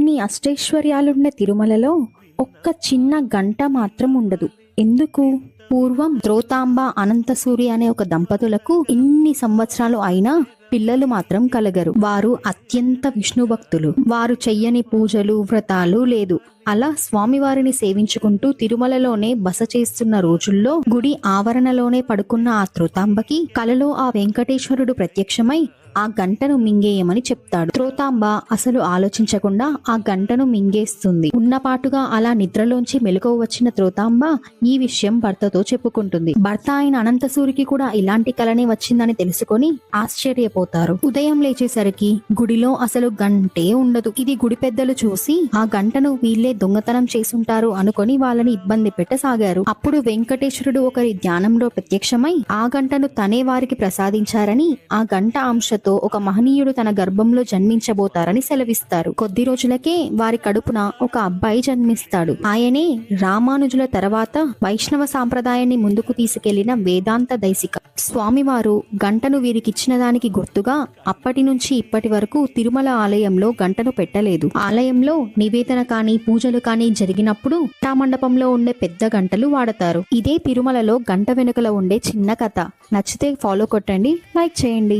ఇన్ని అష్టైశ్వర్యాలున్న తిరుమలలో ఒక్క చిన్న గంట మాత్రం ఉండదు. ఎందుకు? పూర్వం ద్రౌతాంబ అనంతసూరి అనే ఒక దంపతులకు ఇన్ని సంవత్సరాలు అయినా పిల్లలు మాత్రం కలగరు. వారు అత్యంత విష్ణు భక్తులు. వారు చెయ్యని పూజలు వ్రతాలు లేదు. అలా స్వామివారిని సేవించుకుంటూ తిరుమలలోనే బస చేస్తున్న రోజుల్లో గుడి ఆవరణలోనే పడుకున్న ఆ త్రోతాంబకి కలలో ఆ వెంకటేశ్వరుడు ప్రత్యక్షమై ఆ గంటను మింగేయమని చెప్తాడు. త్రోతాంబ అసలు ఆలోచించకుండా ఆ గంటను మింగేస్తుంది. ఉన్నపాటుగా అలా నిద్రలోంచి మెలకువ వచ్చిన త్రోతాంబ ఈ విషయం భర్తతో చెప్పుకుంటుంది. భర్త అయిన అనంతసూరికి కూడా ఇలాంటి కలనే వచ్చిందని తెలుసుకొని ఆశ్చర్యపోతారు. ఉదయం లేచేసరికి గుడిలో అసలు గంటే ఉండదు. ఇది గుడి పెద్దలు చూసి ఆ గంటను వీళ్లే దొంగతనం చేసుంటారు అనుకొని వాళ్ళని ఇబ్బంది పెట్టసాగారు. అప్పుడు వెంకటేశ్వరుడు ఒకరి ధ్యానంలో ప్రత్యక్షమై ఆ గంటను తనే వారికి ప్రసాదించారని, ఆ గంట అంశతో ఒక మహనీయుడు తన గర్భంలో జన్మించబోతారని సెలవిస్తారు. కొద్ది రోజులకే వారి కడుపున ఒక అబ్బాయి జన్మిస్తాడు. ఆయనే రామానుజుల తర్వాత వైష్ణవ సాంప్రదాయాన్ని ముందుకు తీసుకెళ్లిన వేదాంత దైశిక. స్వామివారు గంటను వీరికిచ్చిన దానికి గుర్తుగా అప్పటి నుంచి ఇప్పటి వరకు తిరుమల ఆలయంలో గంటను పెట్టలేదు. ఆలయంలో నివేదన కానీ పూజలు కానీ జరిగినప్పుడు మండపంలో ఉండే పెద్ద గంటలు వాడతారు. ఇదే తిరుమలలో గంట వెనుకల ఉండే చిన్న కథ. నచ్చితే ఫాలో కొట్టండి, లైక్ చేయండి.